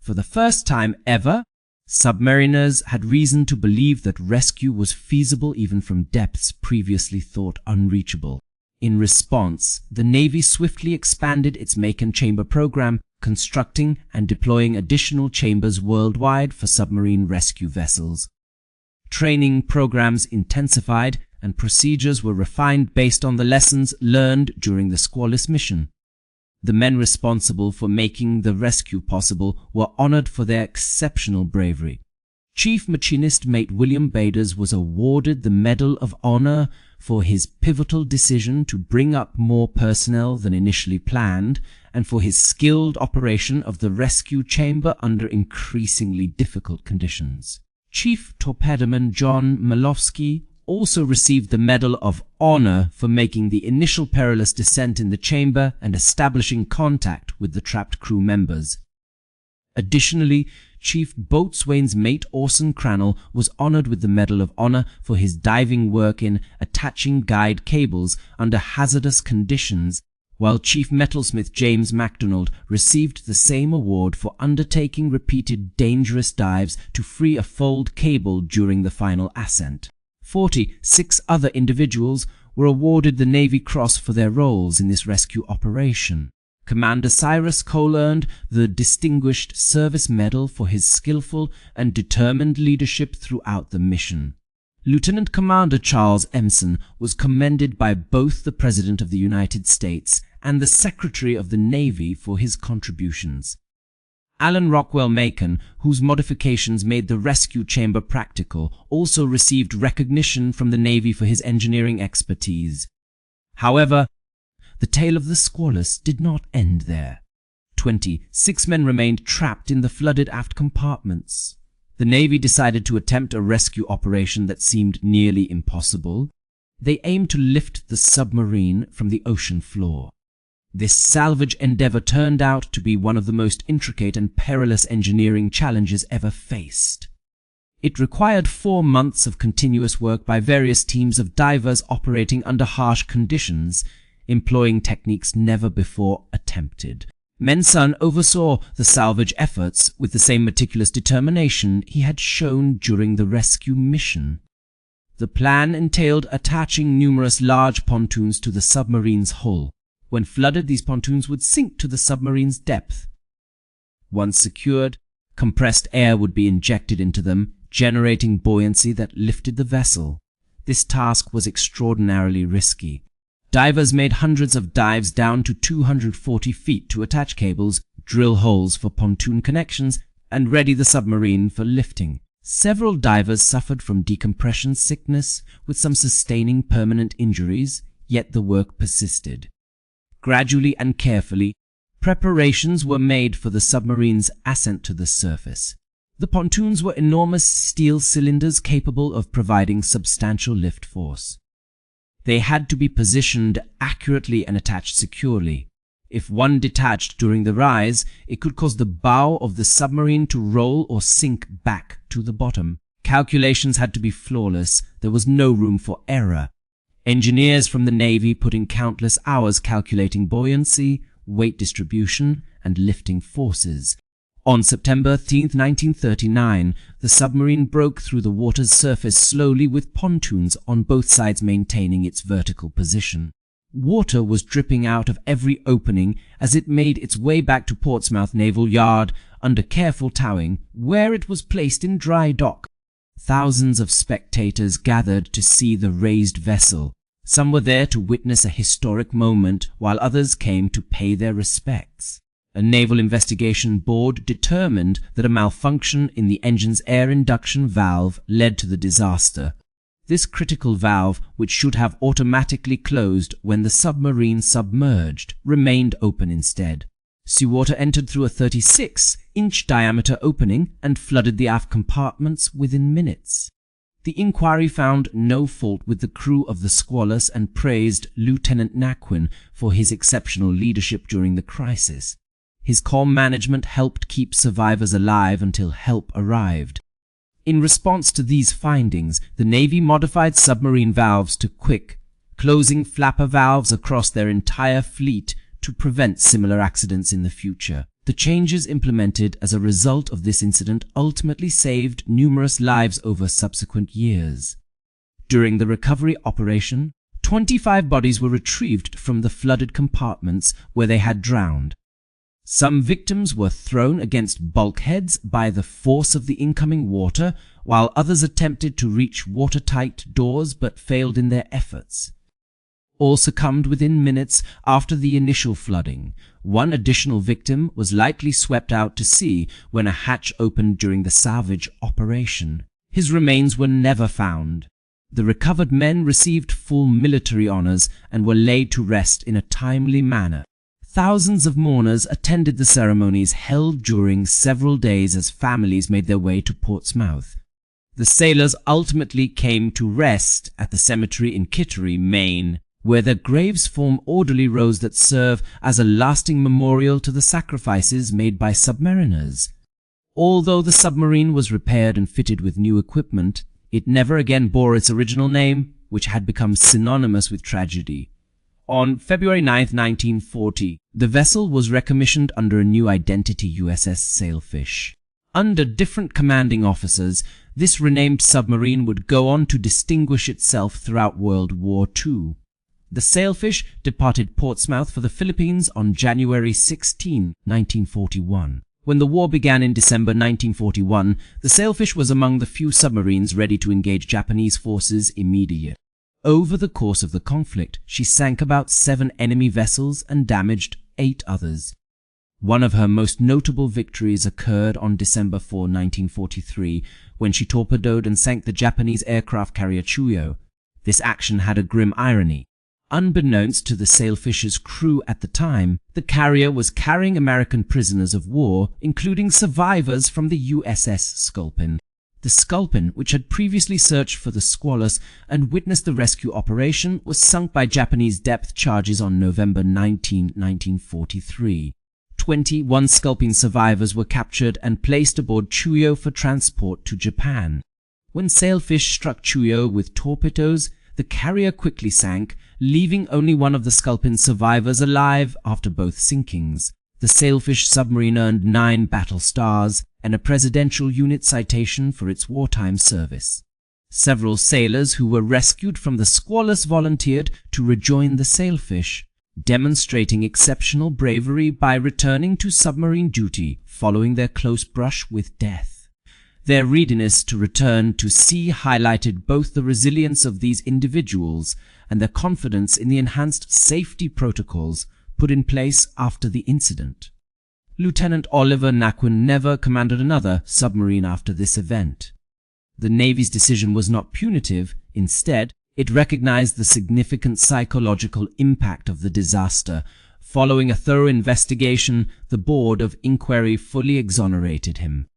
For the first time ever, submariners had reason to believe that rescue was feasible even from depths previously thought unreachable. In response, the Navy swiftly expanded its Macon chamber program, constructing and deploying additional chambers worldwide for submarine rescue vessels. Training programs intensified and procedures were refined based on the lessons learned during the Squalus mission. The men responsible for making the rescue possible were honored for their exceptional bravery. Chief Machinist Mate William Baders was awarded the Medal of Honor for his pivotal decision to bring up more personnel than initially planned, and for his skilled operation of the rescue chamber under increasingly difficult conditions. Chief Torpedoman John Malofsky also received the Medal of Honor for making the initial perilous descent in the chamber and establishing contact with the trapped crew members. Additionally, Chief Boatswain's Mate Orson Crannell was honored with the Medal of Honor for his diving work in attaching guide cables under hazardous conditions, while Chief Metalsmith James MacDonald received the same award for undertaking repeated dangerous dives to free a fouled cable during the final ascent. 46 other individuals were awarded the Navy Cross for their roles in this rescue operation. Commander Cyrus Cole earned the Distinguished Service Medal for his skillful and determined leadership throughout the mission. Lieutenant Commander Charles Momsen was commended by both the President of the United States and the Secretary of the Navy for his contributions. Alan Rockwell Macon, whose modifications made the rescue chamber practical, also received recognition from the Navy for his engineering expertise. However, the tale of the Squalus did not end there. 26 men remained trapped in the flooded aft compartments. The Navy decided to attempt a rescue operation that seemed nearly impossible. They aimed to lift the submarine from the ocean floor. This salvage endeavor turned out to be one of the most intricate and perilous engineering challenges ever faced. It required 4 months of continuous work by various teams of divers operating under harsh conditions, employing techniques never before attempted. Momsen oversaw the salvage efforts with the same meticulous determination he had shown during the rescue mission. The plan entailed attaching numerous large pontoons to the submarine's hull. When flooded, these pontoons would sink to the submarine's depth. Once secured, compressed air would be injected into them, generating buoyancy that lifted the vessel. This task was extraordinarily risky. Divers made hundreds of dives down to 240 feet to attach cables, drill holes for pontoon connections, and ready the submarine for lifting. Several divers suffered from decompression sickness, with some sustaining permanent injuries, yet the work persisted. Gradually and carefully, preparations were made for the submarine's ascent to the surface. The pontoons were enormous steel cylinders capable of providing substantial lift force. They had to be positioned accurately and attached securely. If one detached during the rise, it could cause the bow of the submarine to roll or sink back to the bottom. Calculations had to be flawless. There was no room for error. Engineers from the Navy put in countless hours calculating buoyancy, weight distribution, and lifting forces. On September 13, 1939, the submarine broke through the water's surface slowly with pontoons on both sides maintaining its vertical position. Water was dripping out of every opening as it made its way back to Portsmouth Naval Yard under careful towing, where it was placed in dry dock. Thousands of spectators gathered to see the raised vessel. Some were there to witness a historic moment, while others came to pay their respects. A naval investigation board determined that a malfunction in the engine's air induction valve led to the disaster. This critical valve, which should have automatically closed when the submarine submerged, remained open instead. Seawater entered through a 36-inch diameter opening and flooded the aft compartments within minutes. The inquiry found no fault with the crew of the Squalus and praised Lieutenant Naquin for his exceptional leadership during the crisis. His calm management helped keep survivors alive until help arrived. In response to these findings, the Navy modified submarine valves to quick, closing flapper valves across their entire fleet to prevent similar accidents in the future. The changes implemented as a result of this incident ultimately saved numerous lives over subsequent years. During the recovery operation, 25 bodies were retrieved from the flooded compartments where they had drowned. Some victims were thrown against bulkheads by the force of the incoming water, while others attempted to reach watertight doors but failed in their efforts. All succumbed within minutes after the initial flooding. One additional victim was likely swept out to sea when a hatch opened during the salvage operation. His remains were never found. The recovered men received full military honors and were laid to rest in a timely manner. Thousands of mourners attended the ceremonies held during several days as families made their way to Portsmouth. The sailors ultimately came to rest at the cemetery in Kittery, Maine, where their graves form orderly rows that serve as a lasting memorial to the sacrifices made by submariners. Although the submarine was repaired and fitted with new equipment, it never again bore its original name, which had become synonymous with tragedy. On February 9, 1940, the vessel was recommissioned under a new identity, USS Sailfish. Under different commanding officers, this renamed submarine would go on to distinguish itself throughout World War II. The Sailfish departed Portsmouth for the Philippines on January 16, 1941. When the war began in December 1941, the Sailfish was among the few submarines ready to engage Japanese forces immediately. Over the course of the conflict, she sank about 7 enemy vessels and damaged 8 others. One of her most notable victories occurred on December 4, 1943, when she torpedoed and sank the Japanese aircraft carrier Chuyo. This action had a grim irony. Unbeknownst to the Sailfish's crew at the time, the carrier was carrying American prisoners of war, including survivors from the USS Squalus. The Sculpin, which had previously searched for the Squalus and witnessed the rescue operation, was sunk by Japanese depth charges on November 19, 1943. 21 Sculpin survivors were captured and placed aboard Chuyo for transport to Japan. When sailfish struck Chuyo with torpedoes, the carrier quickly sank, leaving only one of the Sculpin survivors alive after both sinkings. The sailfish submarine earned 9 battle stars and a Presidential Unit citation for its wartime service. Several sailors who were rescued from the Squalus volunteered to rejoin the sailfish, demonstrating exceptional bravery by returning to submarine duty following their close brush with death. Their readiness to return to sea highlighted both the resilience of these individuals and their confidence in the enhanced safety protocols put in place after the incident. Lieutenant Oliver Naquin never commanded another submarine after this event. The Navy's decision was not punitive. Instead, it recognized the significant psychological impact of the disaster. Following a thorough investigation, the Board of Inquiry fully exonerated him.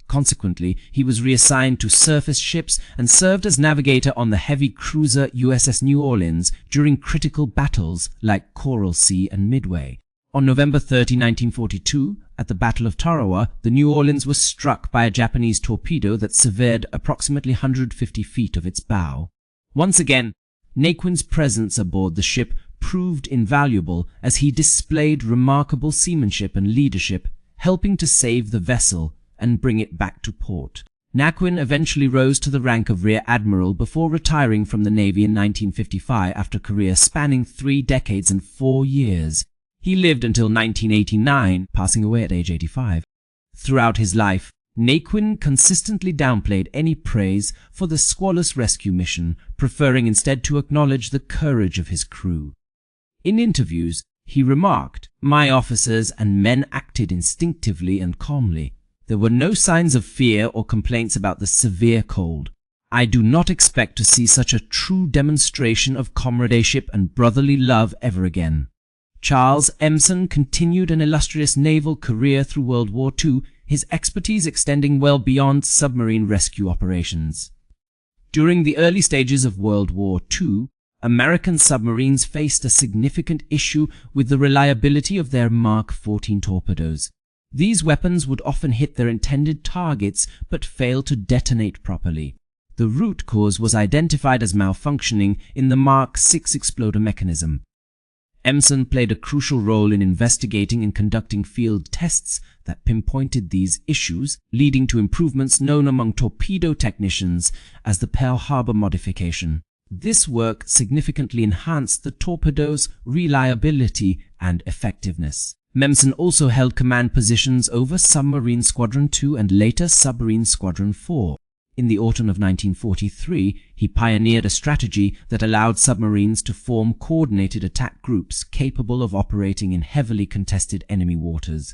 Consequently, he was reassigned to surface ships and served as navigator on the heavy cruiser USS New Orleans during critical battles like Coral Sea and Midway. On November 30, 1942, at the Battle of Tarawa, the New Orleans was struck by a Japanese torpedo that severed approximately 150 feet of its bow. Once again, Naquin's presence aboard the ship proved invaluable as he displayed remarkable seamanship and leadership, helping to save the vessel and bring it back to port. Naquin eventually rose to the rank of Rear Admiral before retiring from the Navy in 1955 after a career spanning 3 decades and 4 years. He lived until 1989, passing away at age 85. Throughout his life, Naquin consistently downplayed any praise for the Squalus rescue mission, preferring instead to acknowledge the courage of his crew. In interviews, he remarked, "My officers and men acted instinctively and calmly. There were no signs of fear or complaints about the severe cold. I do not expect to see such a true demonstration of comradeship and brotherly love ever again." Charles Momsen continued an illustrious naval career through World War II, his expertise extending well beyond submarine rescue operations. During the early stages of World War II, American submarines faced a significant issue with the reliability of their Mark 14 torpedoes. These weapons would often hit their intended targets but fail to detonate properly. The root cause was identified as malfunctioning in the Mark 6 exploder mechanism. Momsen played a crucial role in investigating and conducting field tests that pinpointed these issues, leading to improvements known among torpedo technicians as the Pearl Harbor modification. This work significantly enhanced the torpedo's reliability and effectiveness. Momsen also held command positions over Submarine Squadron 2 and later Submarine Squadron 4. In the autumn of 1943, he pioneered a strategy that allowed submarines to form coordinated attack groups capable of operating in heavily contested enemy waters.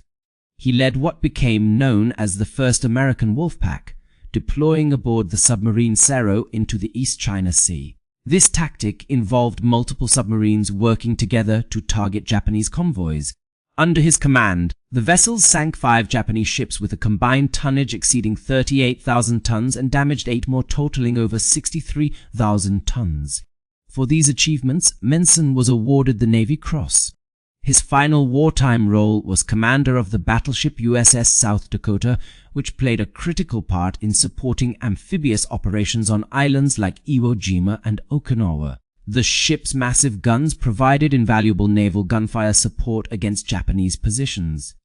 He led what became known as the first American Wolfpack, deploying aboard the submarine Cerro into the East China Sea. This tactic involved multiple submarines working together to target Japanese convoys. Under his command, the vessels sank 5 Japanese ships with a combined tonnage exceeding 38,000 tons and damaged 8 more, totaling over 63,000 tons. For these achievements, Momsen was awarded the Navy Cross. His final wartime role was commander of the battleship USS South Dakota, which played a critical part in supporting amphibious operations on islands like Iwo Jima and Okinawa. The ship's massive guns provided invaluable naval gunfire support against Japanese positions.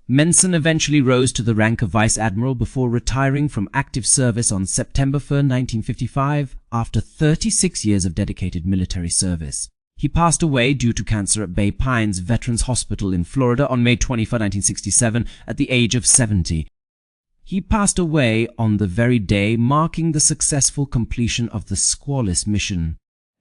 Momsen eventually rose to the rank of Vice Admiral before retiring from active service on September 1, 1955, after 36 years of dedicated military service. He passed away due to cancer at Bay Pines Veterans Hospital in Florida on May 24, 1967, at the age of 70. He passed away on the very day marking the successful completion of the Squalus mission,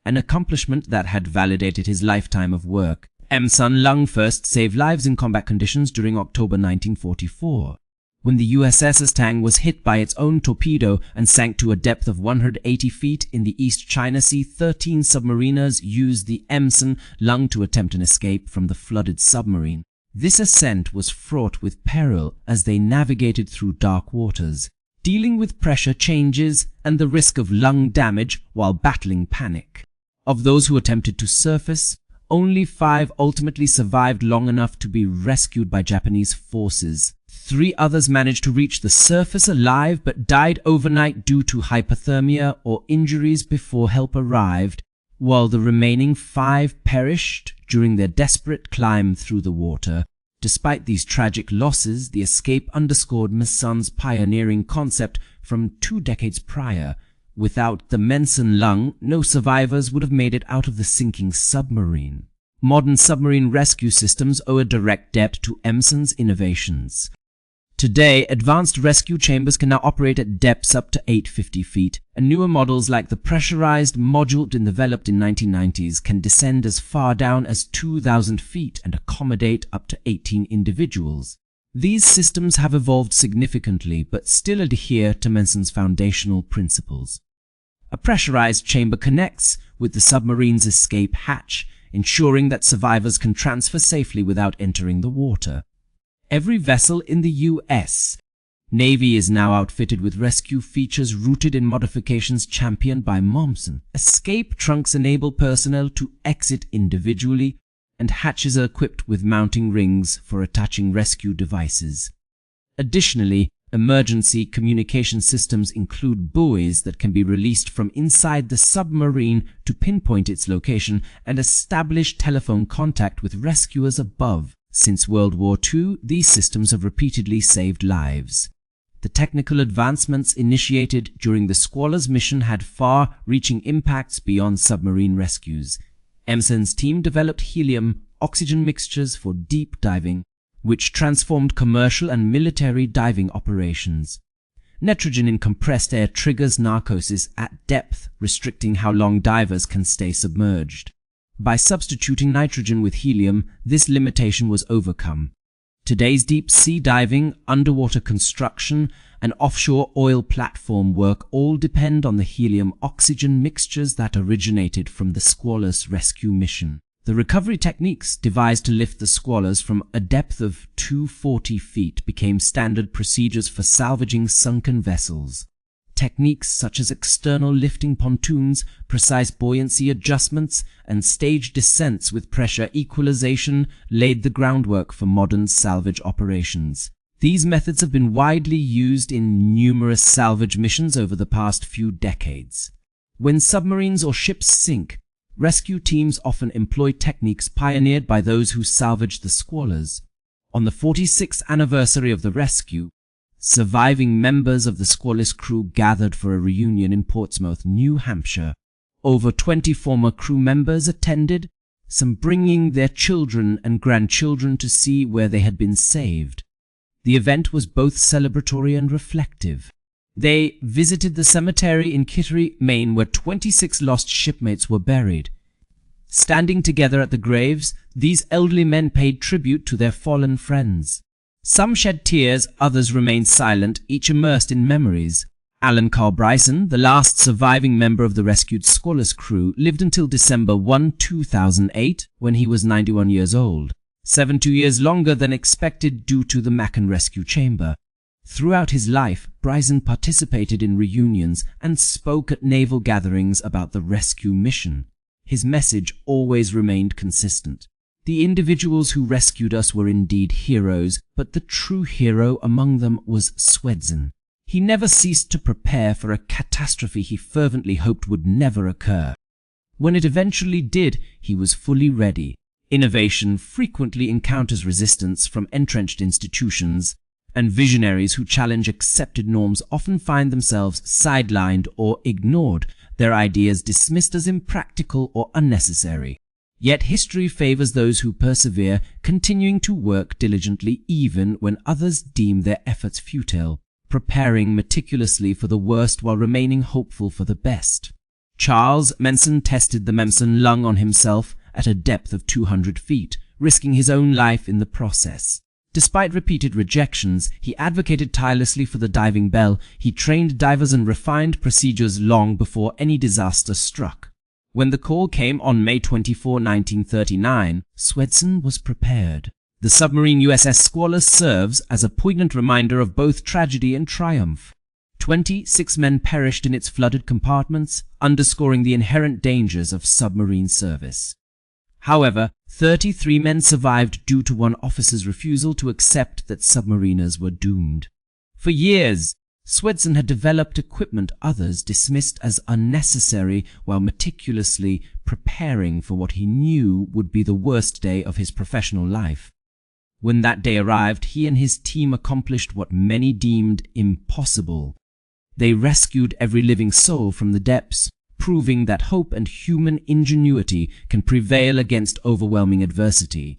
an accomplishment that had validated his lifetime of work. Momsen Lung first saved lives in combat conditions during October 1944. When the USS Tang was hit by its own torpedo and sank to a depth of 180 feet in the East China Sea, 13 submariners used the Momsen Lung to attempt an escape from the flooded submarine. This ascent was fraught with peril as they navigated through dark waters. dealing with pressure changes and the risk of lung damage while battling panic. Of those who attempted to surface, only 5 ultimately survived long enough to be rescued by Japanese forces. 3 others managed to reach the surface alive but died overnight due to hypothermia or injuries before help arrived, while the remaining 5 perished during their desperate climb through the water. Despite these tragic losses, the escape underscored Momsen's pioneering concept from 2 decades prior. Without the Momsen lung, no survivors would have made it out of the sinking submarine. Modern submarine rescue systems owe a direct debt to Momsen's innovations. Today, advanced rescue chambers can now operate at depths up to 850 feet, and newer models like the pressurized module developed in 1990s can descend as far down as 2,000 feet and accommodate up to 18 individuals. These systems have evolved significantly, but still adhere to Momsen's foundational principles. A pressurized chamber connects with the submarine's escape hatch, ensuring that survivors can transfer safely without entering the water. Every vessel in the U.S. Navy is now outfitted with rescue features rooted in modifications championed by Momsen. Escape trunks enable personnel to exit individually, and hatches are equipped with mounting rings for attaching rescue devices. Additionally, emergency communication systems include buoys that can be released from inside the submarine to pinpoint its location and establish telephone contact with rescuers above. Since World War II, these systems have repeatedly saved lives. The technical advancements initiated during the Squalus mission had far-reaching impacts beyond submarine rescues. Momsen's team developed helium-oxygen mixtures for deep diving, which transformed commercial and military diving operations. Nitrogen in compressed air triggers narcosis at depth, restricting how long divers can stay submerged. By substituting nitrogen with helium, this limitation was overcome. Today's deep-sea diving, underwater construction, and offshore oil platform work all depend on the helium-oxygen mixtures that originated from the Squalus rescue mission. The recovery techniques devised to lift the Squalus from a depth of 240 feet became standard procedures for salvaging sunken vessels. Techniques such as external lifting pontoons, precise buoyancy adjustments, and staged descents with pressure equalization laid the groundwork for modern salvage operations. These methods have been widely used in numerous salvage missions over the past few decades. When submarines or ships sink, rescue teams often employ techniques pioneered by those who salvaged the Squalus. On the 46th anniversary of the rescue, surviving members of the Squalus crew gathered for a reunion in Portsmouth, New Hampshire. Over 20 former crew members attended, some bringing their children and grandchildren to see where they had been saved. The event was both celebratory and reflective. They visited the cemetery in Kittery, Maine, where 26 lost shipmates were buried. Standing together at the graves, these elderly men paid tribute to their fallen friends. Some shed tears, others remained silent, each immersed in memories. Alan Carl Bryson, the last surviving member of the rescued Squalus crew, lived until December 1, 2008, when he was 91 years old. 2 years longer than expected due to the Macon rescue chamber. Throughout his life, Bryson participated in reunions and spoke at naval gatherings about the rescue mission. His message always remained consistent. The individuals who rescued us were indeed heroes, but the true hero among them was Swedson. He never ceased to prepare for a catastrophe he fervently hoped would never occur. When it eventually did, he was fully ready. Innovation frequently encounters resistance from entrenched institutions, and visionaries who challenge accepted norms often find themselves sidelined or ignored, their ideas dismissed as impractical or unnecessary. Yet history favors those who persevere, continuing to work diligently even when others deem their efforts futile, preparing meticulously for the worst while remaining hopeful for the best. Charles Momsen tested the Momsen lung on himself at a depth of 200 feet, risking his own life in the process. Despite repeated rejections, he advocated tirelessly for the diving bell. He trained divers and refined procedures long before any disaster struck. When the call came on May 24, 1939, Swedson was prepared. The submarine USS Squalus serves as a poignant reminder of both tragedy and triumph. 26 men perished in its flooded compartments, underscoring the inherent dangers of submarine service. However, 33 men survived due to one officer's refusal to accept that submariners were doomed. For years, Swedson had developed equipment others dismissed as unnecessary while meticulously preparing for what he knew would be the worst day of his professional life. When that day arrived, he and his team accomplished what many deemed impossible. They rescued every living soul from the depths, proving that hope and human ingenuity can prevail against overwhelming adversity.